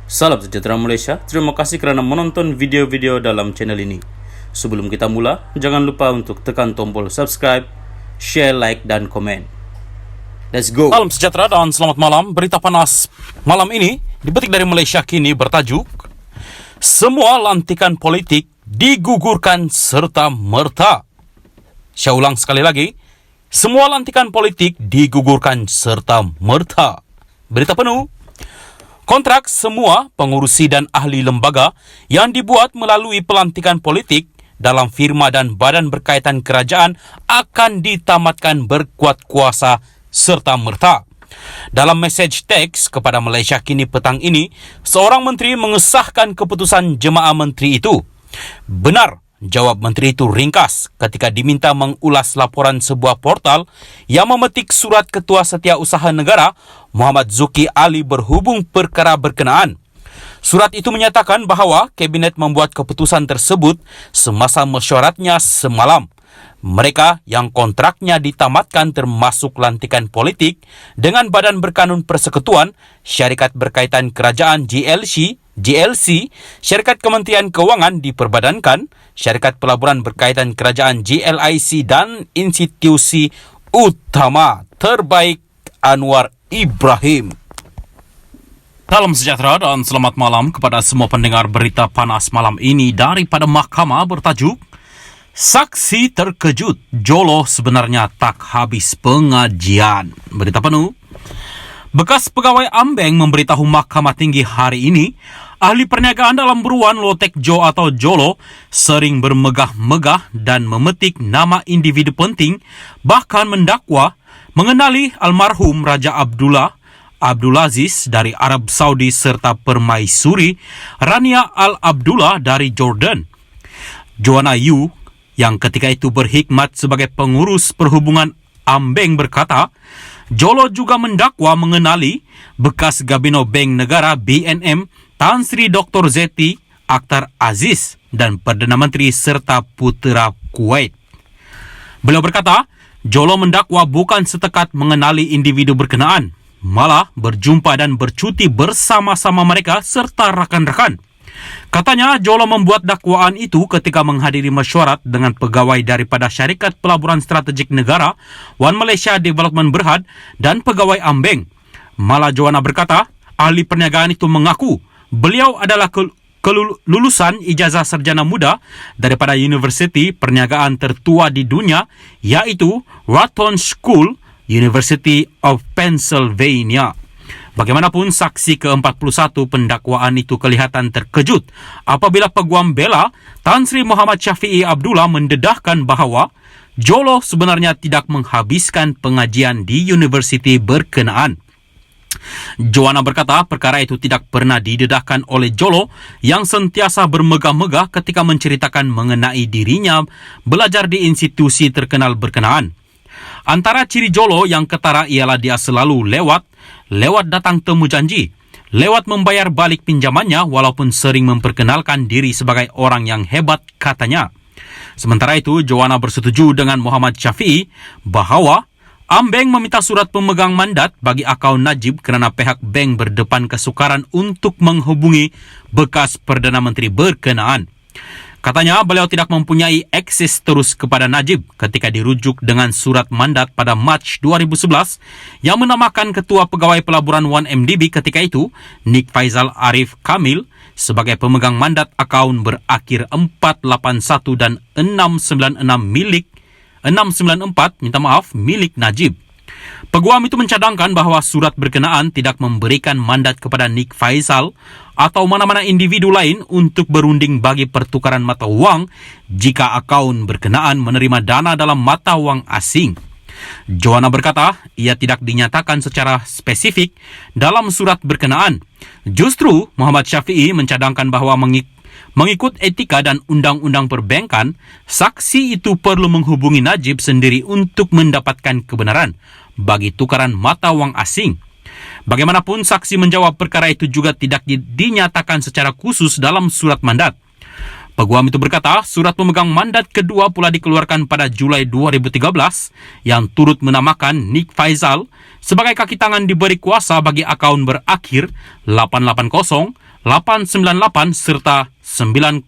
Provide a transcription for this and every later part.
Salam sejahtera Malaysia, terima kasih kerana menonton video-video dalam channel ini. Sebelum kita mula, jangan lupa untuk tekan tombol subscribe, share, like, dan komen. Let's go! Salam sejahtera dan selamat malam. Berita panas malam ini dipetik dari Malaysia Kini bertajuk Semua lantikan politik digugurkan serta merta. Saya ulang sekali lagi, semua lantikan politik digugurkan serta merta. Berita penuh. Kontrak semua pengurusi dan ahli lembaga yang dibuat melalui pelantikan politik dalam firma dan badan berkaitan kerajaan akan ditamatkan berkuat kuasa serta merta. Dalam mesej teks kepada Malaysia Kini petang ini, seorang menteri mengesahkan keputusan jemaah menteri itu. Benar, jawab menteri itu ringkas ketika diminta mengulas laporan sebuah portal yang memetik surat Ketua Setiausaha Negara Muhammad Zuki Ali berhubung perkara berkenaan. Surat itu menyatakan bahawa Kabinet membuat keputusan tersebut semasa mesyuaratnya semalam. Mereka yang kontraknya ditamatkan termasuk lantikan politik dengan Badan Berkanun Persekutuan, Syarikat Berkaitan Kerajaan GLC, Syarikat Kementerian Kewangan diperbadankan, Syarikat Pelaburan Berkaitan Kerajaan GLIC dan Institusi Utama Terbaik Anwar Ibrahim. Salam sejahtera dan selamat malam kepada semua pendengar berita panas malam ini daripada Mahkamah bertajuk Saksi terkejut, Jolo sebenarnya tak habis pengajian. Berita penuh. Bekas pegawai Ambeng memberitahu Mahkamah Tinggi hari ini, ahli perniagaan dalam buruan Lotek Jo atau Jolo sering bermegah-megah dan memetik nama individu penting, bahkan mendakwa mengenali almarhum Raja Abdulaziz dari Arab Saudi serta permaisuri Rania Al-Abdullah dari Jordan. Joanna Yu yang ketika itu berkhidmat sebagai pengurus perhubungan Ambeng berkata, Jolo juga mendakwa mengenali bekas Gabino Bank Negara BNM Tan Sri Dr. Zeti Akhtar Aziz dan Perdana Menteri serta putera Kuwait. Beliau berkata, Jolo mendakwa bukan setekat mengenali individu berkenaan, malah berjumpa dan bercuti bersama-sama mereka serta rakan-rakan. Katanya, Jolo membuat dakwaan itu ketika menghadiri mesyuarat dengan pegawai daripada Syarikat Pelaburan Strategik Negara, One Malaysia Development Berhad dan pegawai Ambeng. Malah Joanna berkata, ahli perniagaan itu mengaku beliau adalah lulusan ijazah sarjana muda daripada Universiti Perniagaan tertua di dunia, iaitu Wharton School, University of Pennsylvania. Bagaimanapun, saksi ke-41 pendakwaan itu kelihatan terkejut apabila peguam bela Tan Sri Muhammad Syafiee Abdullah mendedahkan bahawa Jolo sebenarnya tidak menghabiskan pengajian di universiti berkenaan. Joanna berkata perkara itu tidak pernah didedahkan oleh Jolo yang sentiasa bermegah-megah ketika menceritakan mengenai dirinya belajar di institusi terkenal berkenaan. Antara ciri Jolo yang ketara ialah dia selalu lewat datang temu janji, lewat membayar balik pinjamannya walaupun sering memperkenalkan diri sebagai orang yang hebat katanya. Sementara itu, Joanna bersetuju dengan Muhammad Syafiee bahawa Ambeng meminta surat pemegang mandat bagi akaun Najib kerana pihak bank berdepan kesukaran untuk menghubungi bekas Perdana Menteri berkenaan. Katanya, beliau tidak mempunyai akses terus kepada Najib ketika dirujuk dengan surat mandat pada Mac 2011 yang menamakan Ketua Pegawai Pelaburan 1MDB ketika itu, Nik Faizal Arif Kamil, sebagai pemegang mandat akaun berakhir 481 dan 694 milik Najib. Peguam itu mencadangkan bahawa surat berkenaan tidak memberikan mandat kepada Nik Faizal atau mana-mana individu lain untuk berunding bagi pertukaran mata wang jika akaun berkenaan menerima dana dalam mata wang asing. Joanna berkata, ia tidak dinyatakan secara spesifik dalam surat berkenaan. Justru, Muhammad Syafiee mencadangkan bahawa mengikut etika dan undang-undang perbankan, saksi itu perlu menghubungi Najib sendiri untuk mendapatkan kebenaran bagi tukaran mata wang asing. Bagaimanapun, saksi menjawab perkara itu juga tidak dinyatakan secara khusus dalam surat mandat. Peguam itu berkata, surat pemegang mandat kedua pula dikeluarkan pada Julai 2013 yang turut menamakan Nik Faizal sebagai kaki tangan diberi kuasa bagi akaun berakhir 880 898 serta 906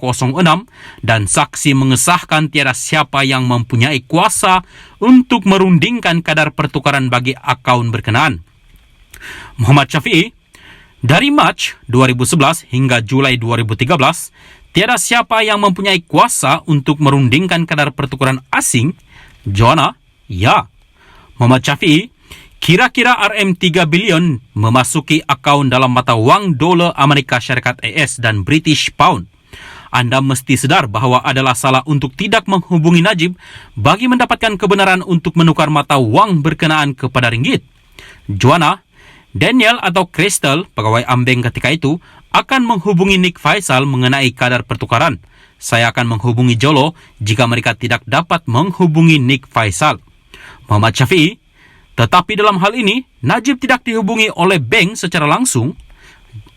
dan saksi mengesahkan tiada siapa yang mempunyai kuasa untuk merundingkan kadar pertukaran bagi akaun berkenaan. Muhammad Syafiee, dari Mac 2011 hingga Julai 2013, tiada siapa yang mempunyai kuasa untuk merundingkan kadar pertukaran asing. Joanna, ya. Muhammad Syafiee, kira-kira RM3 bilion memasuki akaun dalam mata wang dolar Amerika Syarikat AS dan British Pound. Anda mesti sedar bahawa adalah salah untuk tidak menghubungi Najib bagi mendapatkan kebenaran untuk menukar mata wang berkenaan kepada ringgit. Joanna, Daniel atau Crystal, pegawai ambeng ketika itu, akan menghubungi Nick Faisal mengenai kadar pertukaran. Saya akan menghubungi Jolo jika mereka tidak dapat menghubungi Nick Faisal. Muhammad Syafiee, tetapi dalam hal ini, Najib tidak dihubungi oleh bank secara langsung.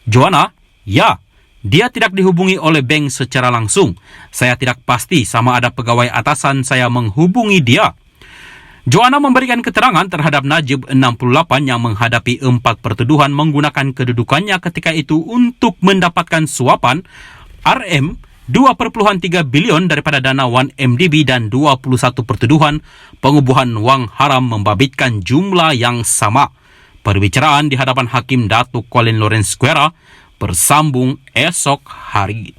Joanna, ya, dia tidak dihubungi oleh bank secara langsung. Saya tidak pasti sama ada pegawai atasan saya menghubungi dia. Joanna memberikan keterangan terhadap Najib 68 yang menghadapi 4 pertuduhan menggunakan kedudukannya ketika itu untuk mendapatkan suapan RM 2,3 bilion daripada dana 1MDB dan 21 pertuduhan pengubuhan wang haram membabitkan jumlah yang sama. Perbicaraan di hadapan Hakim Datuk Colin Lawrence Square bersambung esok hari.